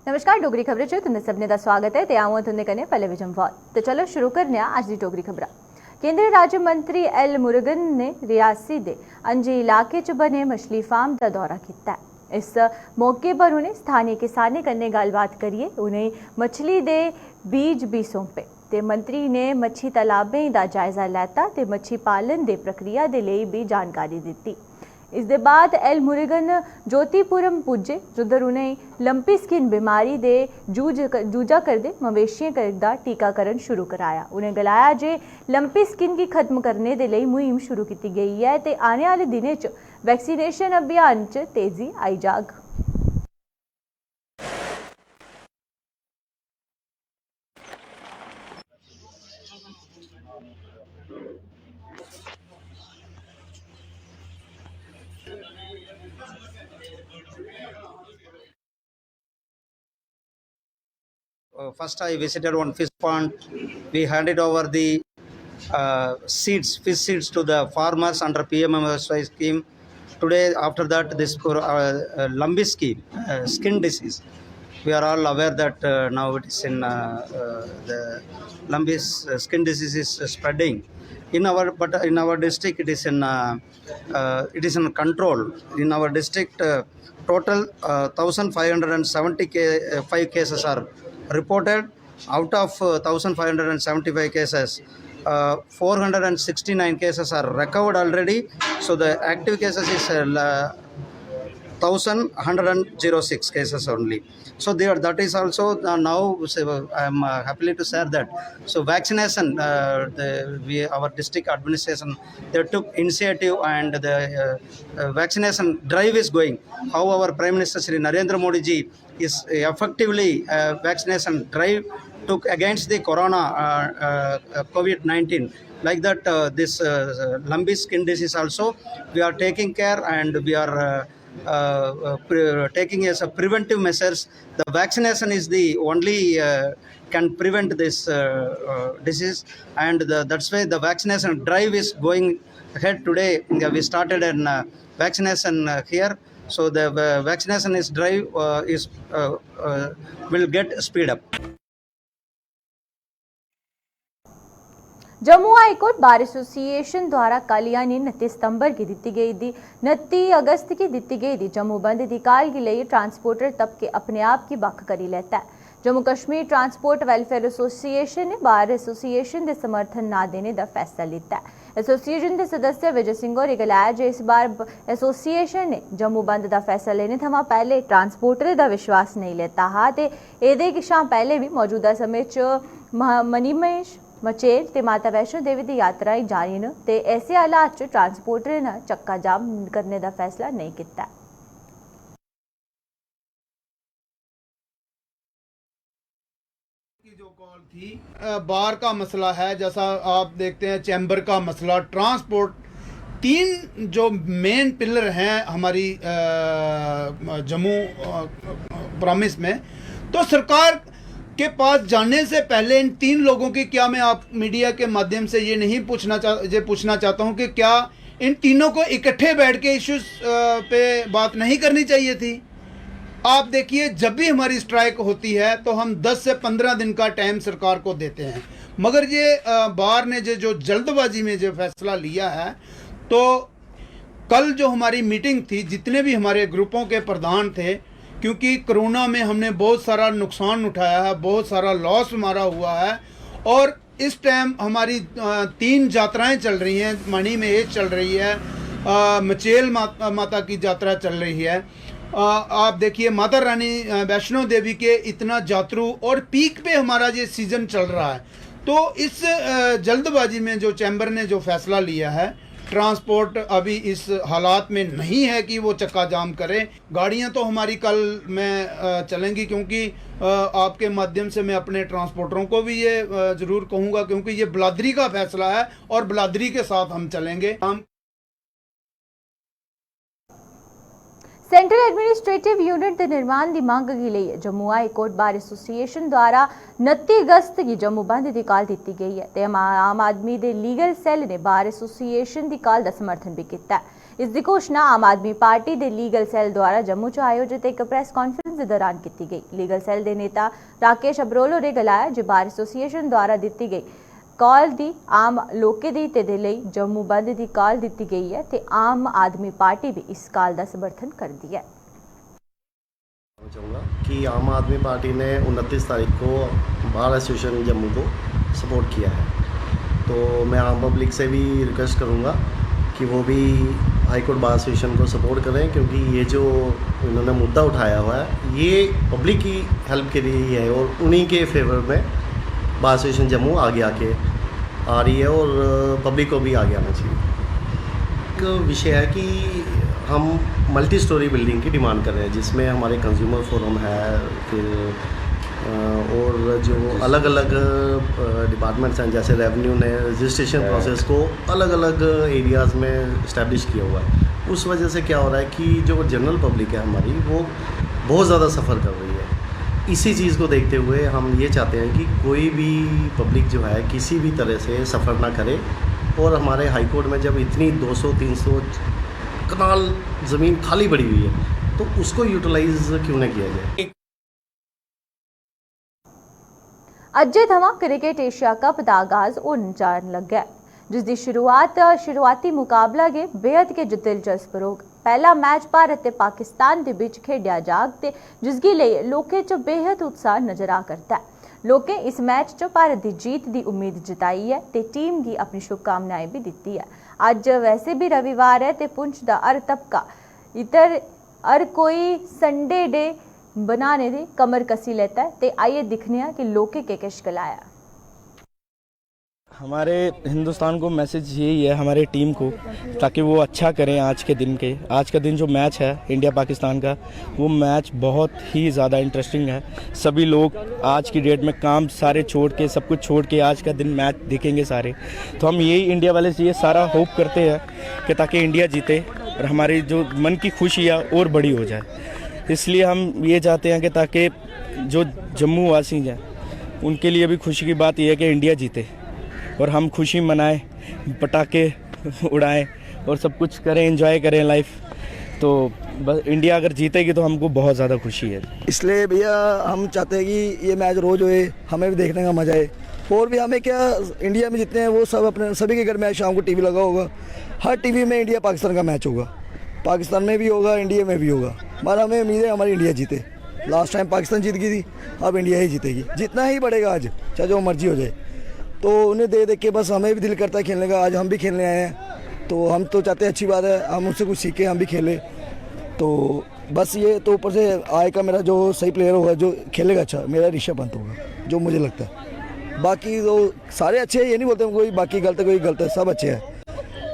नमस्कार, डोगरी खबरें च तुंदे सभनें दा स्वागत है ते आऊं तुंदे कन्नै पल्लवी जम्वाल। तो चलो शुरू करने आं अज्ज दी डोगरी खबरां। केंद्रीय राज्य मंत्री एल मुरुगन ने रियासी दे अंजी इलाके च बने मछली फार्म दा दौरा कीता है। इस मौके पर उन्हें स्थानीय किसानें कन्नै गल्लबात करियै उन्हें मछली दे बीज भी सौंपे ते मंत्री ने मच्छी तालाबें दा जायजा लैता ते मच्छी पालन दे प्रक्रिया दे लेई भी जानकारी दित्ती। इस दे बाद एल मुरुगन ज्योतिपुरम पुज्जे जिधर उन्हें लंपी स्किन बीमारी दे जूझा करदे मवेशियें दा टीकाकरण शुरू कराया। उन्हें गलाया जे लंपी स्किन गी खत्म करने दे लेई मुहिम शुरू की गई है ते आने आह्ले दिनें च वैक्सीनेशन अभियान च तेजी आई जाग। First, I visited one fish pond. We handed over the fish seeds to the farmers under PMMSY scheme. Today, after that, this lumpy scheme, skin disease. We are all aware that now it is in the lumpy skin disease is spreading. In our district, it is in control. In our district, total 1,575 cases are reported. Out of 1,575 cases, 469 cases are recovered already. So the active cases is 1,106 cases only. So that is also now I am happy to share that. So vaccination, our district administration, they took initiative and the vaccination drive is going. How our Prime Minister Shri Narendra Modi ji is effectively vaccination drive took against the corona COVID-19. Like that, this lumpy skin disease also we are taking care and we are taking as a preventive measures. The vaccination is the only can prevent this disease, and that's why the vaccination drive is going ahead. Today we started an vaccination here, so the vaccination is drive will get speed up. Jammu high court bar association द्वारा कल यानी 29 सितंबर की 29 अगस्त की दी गई जम्मू बंद दी काल गी लेइयै ट्रांसपोर्टर तबके अपने आप की बक्ख करी लैता है। Jammu Kashmir transport welfare association ने बार एसोसिएशन के समर्थन ना देने का फैसला लिया है। एसोसिएशन के सदस्य विजय सिंह होरें गलाया जे इस बार एसोसिएशन ने जम्मू बंद का फैसला लेने थमां पहले ट्रांसपोर्टर का विश्वास नहीं लेता हा ते एह्दे शा पहले भी मौजूदा समय च मनीमहेश मचेल ते माता वैष्णो देवी दी यात्राएं जारी न ते ऐसे हालात च ट्रांसपोर्टर ने चक्का जाम करने का फैसला नहीं किया। जो कॉल थी बार का मसला है, जैसा आप देखते हैं चैम्बर का मसला, ट्रांसपोर्ट, तीन जो मेन पिलर हैं हमारी जम्मू प्रॉमिस में, तो सरकार के पास जाने से पहले इन तीन लोगों की क्या मैं आप मीडिया के माध्यम से ये नहीं पूछना चाहता हूँ कि क्या इन तीनों को इकट्ठे बैठ के इश्यूज पे बात नहीं करनी चाहिए थी। आप देखिए जब भी हमारी स्ट्राइक होती है तो हम 10 से 15 दिन का टाइम सरकार को देते हैं, मगर ये बार ने जो जल्दबाजी में जो फैसला लिया है, तो कल जो हमारी मीटिंग थी, जितने भी हमारे ग्रुपों के प्रधान थे, क्योंकि कोरोना में हमने बहुत सारा नुकसान उठाया है, बहुत सारा लॉस हमारा हुआ है, और इस टाइम हमारी 3 यात्राएं चल रही हैं। मणि में एक चल रही है, मचेल माता की यात्रा चल रही है। आप देखिए माता रानी वैष्णो देवी के इतना यात्रु, और पीक पे हमारा ये सीज़न चल रहा है। तो इस जल्दबाजी में जो चैम्बर ने जो फैसला लिया है, ट्रांसपोर्ट अभी इस हालात में नहीं है कि वो चक्का जाम करे। गाड़ियां तो हमारी कल में चलेंगी, क्योंकि आपके माध्यम से मैं अपने ट्रांसपोर्टरों को भी ये ज़रूर कहूँगा, क्योंकि ये बिलादरी का फैसला है और बिलादरी के साथ हम चलेंगे। सेंट्रल एडमिनिस्ट्रेटिव यूनिट के निर्माण की मांग की लिए Jammu high court bar association द्वारा 29 अगस्त की जम्मू बंद की कॉल दी गई है। आम आदमी के लीगल सैल ने बार एसोसिएशन की कॉल का समर्थन भी किया है। इस दी घोषणा आम आदमी पार्टी के लीगल सैल द्वारा जम्मू च आयोजित एक प्रेस कॉन्फ्रेंस के दौरान की गई। लीगल सैल के नेता राकेश अब्रोल होरें गलाया जो बार एसोसीएशन द्वारा दी गई कॉल दी आम लोकें दी ते दे लई जम्मू बंद की कॉल दी गई है ते आम आदमी पार्टी भी इस कॉल का समर्थन करती है। चाहूँगा कि आम आदमी पार्टी ने 29 तारीख को बार एसोसिएशन जम्मू को सपोर्ट किया है, तो मैं आम पब्लिक से भी रिक्वेस्ट करूँगा कि वो भी हाई कोर्ट बार एसोसिएशन को सपोर्ट करें, क्योंकि ये जो इन्होंने मुद्दा उठाया हुआ है ये पब्लिक की हेल्प के लिए ही है और उन्हीं के फेवर में बार एसोसिएशन जम्मू आगे आके आ रही है और पब्लिक को भी आगे आना चाहिए। एक विषय है कि हम मल्टी स्टोरी बिल्डिंग की डिमांड कर रहे हैं, जिसमें हमारे कंज्यूमर फोरम है, फिर और जो अलग अलग डिपार्टमेंट्स हैं जैसे रेवेन्यू ने रजिस्ट्रेशन प्रोसेस को अलग अलग एरियाज़ में इस्टेब्लिश किया हुआ है। उस वजह से क्या हो रहा है कि जो जनरल पब्लिक है हमारी वो बहुत ज़्यादा सफ़र कर रही है। इसी चीज़ को देखते हुए हम ये चाहते हैं कि कोई भी पब्लिक जो है किसी भी तरह से सफ़र ना करे, और हमारे हाई कोर्ट में जब इतनी 200-300 कनाल ज़मीन खाली पड़ी हुई है तो उसको यूटिलाइज क्यों ना किया जाए। अज्जे थमां क्रिकेट एशिया कप का आगाज होने जान लगा है, जिसकी शुरुआती मुकाबला गै बेहद के दिलचस्प रहोग। पहला मैच भारत ते पाकिस्तान के बीच खेडिया जाग ते जिसकी लिए लोकें च बेहद उत्साह नजर आ करता है। लोकें इस मैच च भारत की जीत की उम्मीद जताई है ते टीम की अपनी शुभकामनाएं भी दी है। अज वैसे भी रविवार है ते पुंछ का हर तबका इधर हर कोई संडे डे बनाने दे कमर कसी लेता है। ते आइए दिखने हैं कि लोके के किश गलाया। हमारे हिंदुस्तान को मैसेज यही है हमारे टीम को, ताकि वो अच्छा करें आज का दिन जो मैच है इंडिया पाकिस्तान का, वो मैच बहुत ही ज़्यादा इंटरेस्टिंग है। सभी लोग आज की डेट में काम सारे छोड़ के सब कुछ छोड़ के आज का दिन मैच देखेंगे सारे। तो हम यही इंडिया वाले से ये सारा होप करते हैं कि ताकि इंडिया जीते और हमारी जो मन की खुशी है और बड़ी हो जाए। इसलिए हम ये चाहते हैं कि ताकि जो जम्मू वासी हैं उनके लिए भी खुशी की बात यह है कि इंडिया जीते और हम खुशी मनाएं, पटाखे उड़ाएं और सब कुछ करें, एंजॉय करें लाइफ। तो बस इंडिया अगर जीतेगी तो हमको बहुत ज़्यादा खुशी है। इसलिए भैया हम चाहते हैं कि ये मैच रोज़ होए, हमें भी देखने का मज़ा आए। और भी हमें क्या, इंडिया में जितने हैं वो सब अपने सभी के घर में शाम को टीवी लगा होगा, हर टीवी में इंडिया पाकिस्तान का मैच होगा, पाकिस्तान में भी होगा, इंडिया में भी होगा। मगर हमें उम्मीद है हमारी इंडिया जीते। लास्ट टाइम पाकिस्तान जीत गई थी, अब इंडिया ही जीतेगी, जितना ही बढ़ेगा आज, चाहे जो मर्जी हो जाए। तो उन्हें देख के बस हमें भी दिल करता है खेलने का। आज हम भी खेलने आए हैं, तो हम तो चाहते हैं अच्छी बात है, हम उससे कुछ सीखें, हम भी खेलें। तो बस ये तो ऊपर से आए का मेरा जो सही प्लेयर होगा, जो खेलेगा अच्छा, मेरा ऋषभ पंत होगा, जो मुझे लगता है। बाकी तो सारे अच्छे हैं, ये नहीं बोलते कोई बाकी गलत है कोई गलत है, सब अच्छे हैं।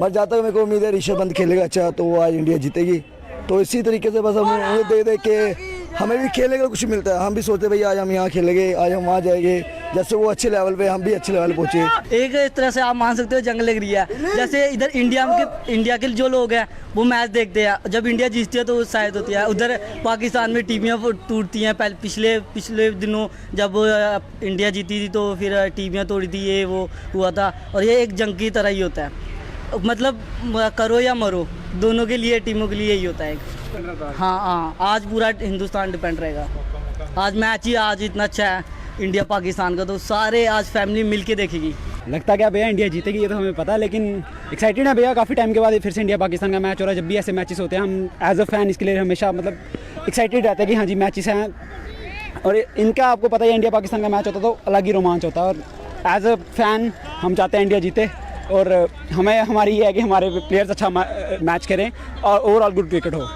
मगर जहाँ तक मेरे को उम्मीद है ऋषभ पंत खेलेगा अच्छा, तो वो आज इंडिया जीतेगी। तो इसी तरीके से बस हम उन्हें दे के हमें भी खेलने का कुछ मिलता है। हम भी सोचते भाई आज हम यहाँ खेलेंगे, आज हम वहाँ जाएंगे, जैसे वो अच्छे लेवल पे हम भी अच्छे लेवल पहुँचे। एक तरह से आप मान सकते हो जंग लग रही है। जैसे इधर इंडिया के जो लोग हैं वो मैच देखते हैं, जब इंडिया जीतती है तो उत्साहित होती है। उधर पाकिस्तान में टीवियाँ टूटती हैं। पिछले दिनों जब इंडिया जीती थी तो फिर टीवियाँ तोड़ी थी, ये वो हुआ था। और ये एक जंग की तरह ही होता है, मतलब करो या मरो, दोनों के लिए, टीमों के लिए यही होता है। हाँ, आज पूरा हिंदुस्तान डिपेंड रहेगा। आज मैच ही आज इतना अच्छा है इंडिया पाकिस्तान का, तो सारे आज फैमिली मिलके देखेगी। लगता क्या भैया इंडिया जीतेगी ये तो हमें पता है, लेकिन एक्साइटेड है भैया। काफ़ी टाइम के बाद फिर से इंडिया पाकिस्तान का मैच हो रहा है। जब भी ऐसे मैचेस होते हैं हम एज अ फैन इसके लिए हमेशा मतलब एक्साइटेड रहते हैं कि हाँ जी मैचेस हैं। और इनका आपको पता ही है, इंडिया पाकिस्तान का मैच होता तो अलग ही रोमांच होता है। और एज अ फैन हम चाहते हैं इंडिया जीते, और हमें हमारी ये है कि हमारे प्लेयर्स अच्छा मैच करें और ओवरऑल गुड क्रिकेट हो।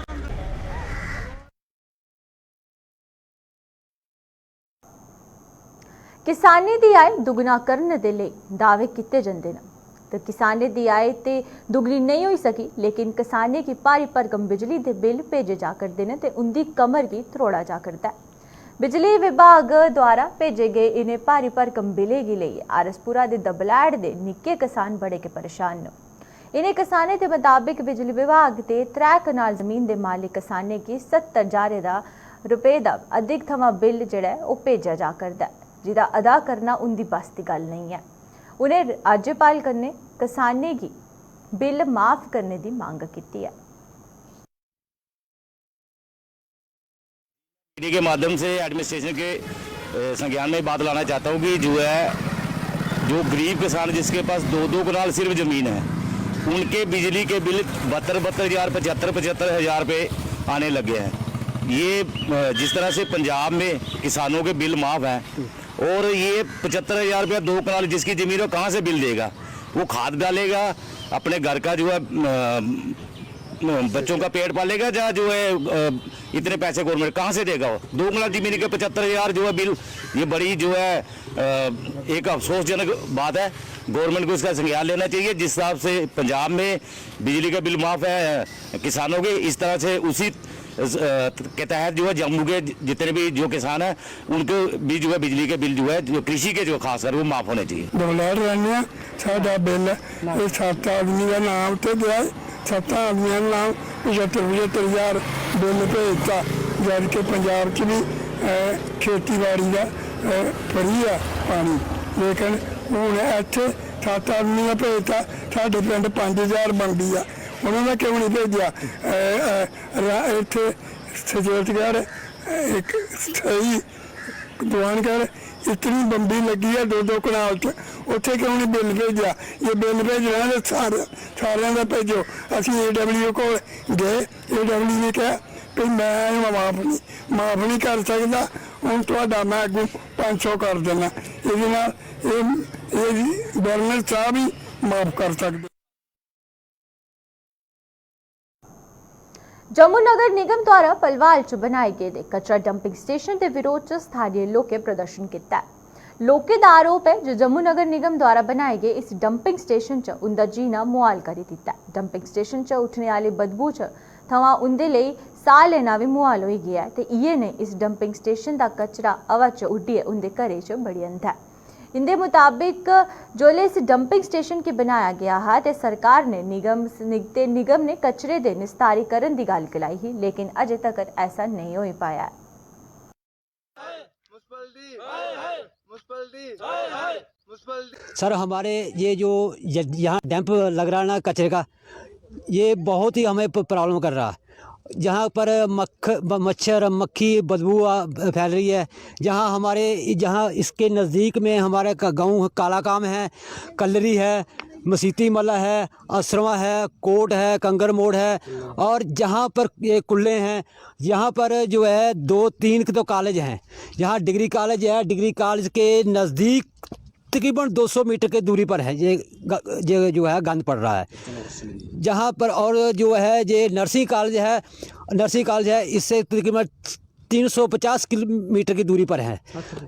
किसानी दी आय दुगना करने दे लई दावे किते जंदे न, तो किसानी दी आय ते दुगनी नहीं हो सकी, लेकिन किसानी की भारी भरकम बिजली के बिल भेजे जा करते हैं तो उनकी कमर की त्रोड़ा जा करता है। बिजली विभाग द्वारा भेजे गए इन्हें भारी भरकम बिलें गी लेइयै आरसपुरा के दबलैड़ के निक्के किसान बड़े के परेशान न। इन्हें किसानें के मुताबिक बिजली विभाग के 3 कनाल जमीन के मालिक किसानें की 70,000 रुपए का अधिक थमां बिल जिहड़ा है वो भेजा जा करदा है, जिहदा अदा करना उनकी बस की गल नहीं है। उन्हें राज्यपाल कन्नै किसानें की बिल माफ करने की मांग की है। के माध्यम से एडमिनिस्ट्रेशन के संज्ञान में बात लाना चाहता हूँ कि जो गरीब किसान जिसके पास 2-2 कनाल सिर्फ ज़मीन है, उनके बिजली के बिल 72,000 75,000 रुपये आने लगे हैं। ये जिस तरह से पंजाब में किसानों के बिल माफ़ हैं और ये 75,000 रुपया 2 कनाल जिसकी ज़मीन हो कहाँ से बिल देगा? वो खाद डालेगा, अपने घर का जो है बच्चों का पेट पालेगा, या जो है इतने पैसे गवर्नमेंट कहाँ से देगा? वो 2 कनाल ज़मीन के 75,000 जो है बिल, ये बड़ी जो है एक अफसोसजनक बात है। गवर्नमेंट को इसका संज्ञान लेना चाहिए। जिस हिसाब से पंजाब में बिजली का बिल माफ़ है किसानों के, इस तरह से उसी के तहत जो है जम्मू के जितने भी जो किसान हैं उनको भी जो है बिजली के बिल जो है जो कृषि के जो खासकर वो माफ़ होने चाहिए। डॉलर रहने साडा बिल ये 7 आदमी का नाम तो दिया, 7 आदमियों का नाम 75,000 बिल भेजता, जबकि पंजाब च भी खेतीबाड़ी का फ्री है पानी, लेकिन हूँ इतने 7 आदमी का भेजता, साढ़े पिंड 5,000 बनती है, उन्होंने क्यों नहीं भेजा? इतने सचेतगढ़ एक सही दुआनगढ़ इतनी बंबी लगी है 2-2 कनाल च, उत्थे क्यों नहीं बिल भेजा? ये बिल भेजना तो सारे का भेजो। असी AW को गए, AW ने कहा कि मैं माफ़ नहीं कर सकता, हूँ तो मैं अगू 500 कर देना, ये गवर्नर साहब ही माफ़ कर सकते। जम्मू नगर निगम द्वारा पलवाल च बनाए गेदे कचरा डंपिंग स्टेशन के विरोध च स्थानीय लोकें प्रदर्शन किया। लोकें दा आरोप है जो जम्मू नगर निगम द्वारा बनाए गए इस डंपिंग स्टेशन च उनका जीना मुहाल करी दिता। डंपिंग स्टेशन च उठने वाली बदबू च थवां उनदे लेई साह लेना भी मुहाल हो गया है ते इयै ने इस डंपिंग स्टेशन का कचरा हवा च उड्डियै उनदे घरें च बड़ी जंदा है। इंदे मुताबिक जोले इस डंपिंग स्टेशन की बनाया गया है ते सरकार ने निगम ने कचरे दे निस्तारीकरण की गल गलाई ही, लेकिन अजे तक ऐसा नहीं हो पाया है। सर हमारे ये जो यहाँ डैम्प लग रहा है ना कचरे का, ये बहुत ही हमें प्रॉब्लम कर रहा है। जहाँ पर मच्छर मक्खी बदबू फैल रही है, जहाँ इसके नज़दीक में हमारे गांव कालाकाम है, कलरी है, मसीती मल्ला है, असरवा है, कोट है, कंगर मोड़ है, और जहाँ पर ये कुल्ले हैं, यहाँ पर जो है 2-3 तो कॉलेज हैं। यहाँ डिग्री कॉलेज है, डिग्री कॉलेज के नज़दीक तकरीबन 200 मीटर की दूरी पर है ये जो है गंद पड़ रहा है। जहाँ पर और जो है ये नर्सिंग कॉलेज है, इससे तकरीबन 350 किलोमीटर की दूरी पर है,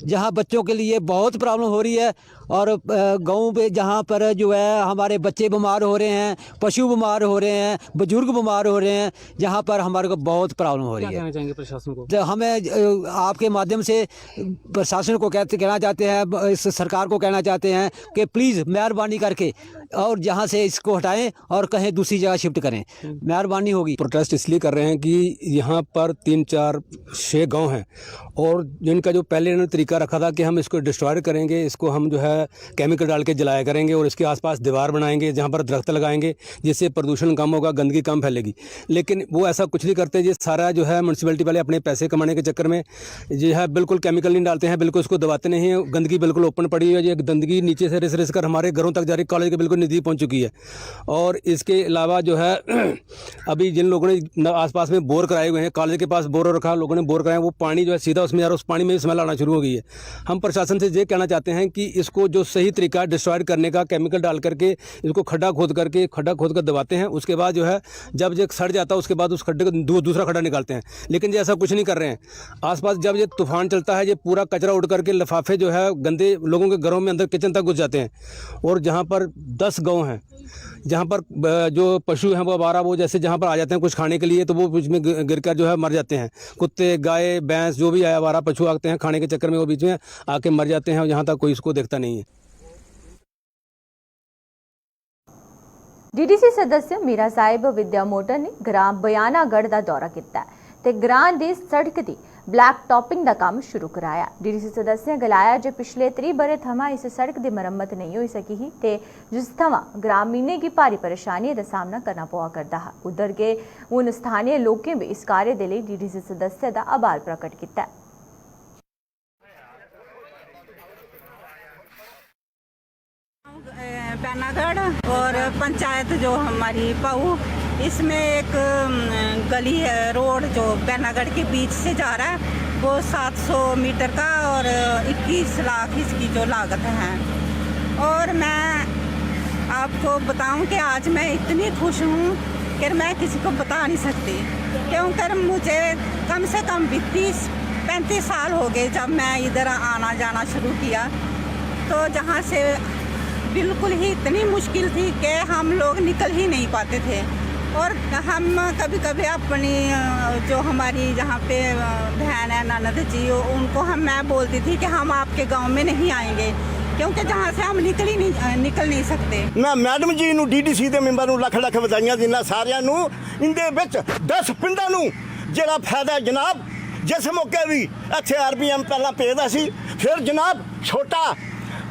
जहाँ बच्चों के लिए बहुत प्रॉब्लम हो रही है। और गाँव पे जहाँ पर जो है हमारे बच्चे बीमार हो रहे हैं, पशु बीमार हो रहे हैं, बुजुर्ग बीमार हो रहे हैं, जहाँ पर हमारे को बहुत प्रॉब्लम हो रही है। क्या कहना चाहेंगे प्रशासन को? तो हमें आपके माध्यम से प्रशासन को कहना चाहते हैं, इस सरकार को कहना चाहते हैं कि प्लीज़ मेहरबानी करके और जहाँ से इसको हटाएं और कहीं दूसरी जगह शिफ्ट करें, मेहरबानी होगी। प्रोटेस्ट इसलिए कर रहे हैं कि यहाँ पर 3-4-6 गाँव हैं और जिनका जो पहले इन्होंने तरीका रखा था कि हम इसको डिस्ट्रॉय करेंगे, इसको हम जो है केमिकल डाल के जलाया करेंगे और इसके आसपास दीवार बनाएंगे जहाँ पर दरख्त लगाएंगे, जिससे प्रदूषण कम होगा, गंदगी कम फैलेगी। लेकिन वो ऐसा कुछ नहीं करते। ये सारा जो है म्यूनसिपैलिटी वाले अपने पैसे कमाने के चक्कर में जो है बिल्कुल केमिकल नहीं डालते हैं, बिल्कुल उसको दबाते नहीं हैं। गंदगी बिल्कुल ओपन पड़ी है, ये गंदगी नीचे से रिस कर हमारे घरों तक जा रही, कॉलेज के बिल्कुल नज़दीक पहुँच चुकी है। और इसके अलावा जो है अभी जिन लोगों ने आसपास में बोर कराए हुए हैं, कॉलेज के पास बोर रखा, लोगों ने बोर कराए, वो पानी जो है सीधा उसमें जा रहा है, उस पानी में स्मेल आना शुरू हो गई है। हम प्रशासन से ये कहना चाहते हैं कि इसको जो सही तरीका डिस्ट्रॉय करने का, केमिकल डाल करके इसको खड्डा खोद कर दबाते हैं, उसके बाद जो है जब ये सड़ जाता है उसके बाद उस खड्डे को दूसरा खड्डा निकालते हैं। लेकिन ये ऐसा कुछ नहीं कर रहे हैं। आसपास जब ये तूफान चलता है, ये पूरा कचरा उड़ करके लिफाफे जो है गंदे लोगों के घरों में अंदर किचन तक घुस जाते हैं। और जहाँ पर 10 गाँव हैं, जहाँ पर जो पशु हैं वो आवारा, वो जैसे जहाँ पर आ जाते हैं कुछ खाने के लिए, तो वो बीच में गिर कर जो है मर जाते हैं। कुत्ते, गाय, भैंस जो भी आवारा पशु आते हैं खाने के चक्कर में, वो बीच में आके मर जाते हैं और यहाँ तक कोई इसको देखता नहीं है। डीडीसी सदस्य मीरा साहिब विद्या मोटर ने ग्राम बयानागढ़ का दौरा किया ते ग्रां दी सड़क दी ब्लैक टॉपिंग का काम शुरू कराया। डीडीसी सदस्य ने गलाया जो पिछले 3 बरे थमा इस सड़क की मरम्मत नहीं हो सकी ही ते जिस थमा ग्रामीणें की भारी परेशानी का सामना करना पवा करता है। उधर के उन स्थानीय लोगों भी इस कार्य के लिए डीडीसी सदस्य का आभार प्रकट किया। बैनागढ़ और पंचायत जो हमारी पाऊ, इसमें एक गली है, रोड जो बैनागढ़ के बीच से जा रहा है, वो 700 मीटर का और 21 लाख इसकी जो लागत है। और मैं आपको बताऊं कि आज मैं इतनी खुश हूं कि मैं किसी को बता नहीं सकती, क्योंकि मुझे कम से कम 30-35 साल हो गए जब मैं इधर आना जाना शुरू किया। तो जहां से बिल्कुल ही इतनी मुश्किल थी कि हम लोग निकल ही नहीं पाते थे। और हम कभी कभी अपनी जो हमारी जहाँ पे बहन है ननद जी, उनको मैं बोलती थी कि हम आपके गांव में नहीं आएंगे, क्योंकि जहाँ से हम निकल नहीं सकते। मैं मैडम जी नूं डीडीसी दे मैंबर नूं लख लख वधाइयां दिना सारियां नूं। इंदे विच 10 पिंडां नूं जिहड़ा फायदा जनाब, जिस मौके भी इत्थे RBM पहला पेदा सी, फिर जनाब छोटा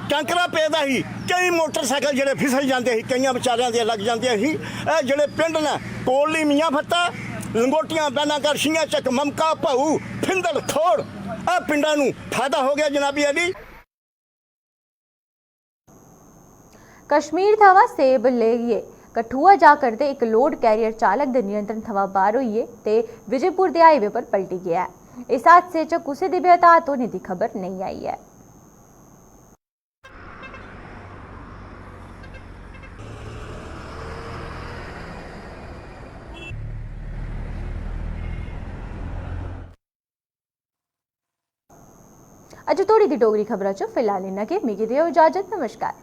टैंकरा पेदा ही, कई मोटरसाइकिल जिहड़े फिसल जाते ही, कई बेचारियां दे लग जाते ही। जिहड़े पिंड ने कोली मियाँ भत्ता, लंगोटियां, बैनागढ़, छियां चक, ममका, भाऊ, फिंदड़, थोड़, पिंडां नूं फायदा हो गया जनाबी अली। कश्मीर थवा सेब लेइए कठुआ जा करते एक लोड कैरियर चालक दे नियंत्रण थवा बाहर होइए ते विजयपुर दे हाईवे पर पलटी गया है। इस हादसे च कुसै दी भी हताहत होने की खबर नहीं आई है। अज थोड़ी दी डोगरी खबरां च फिलहाल इन्ना के मिगी देओ इजाजत। नमस्कार।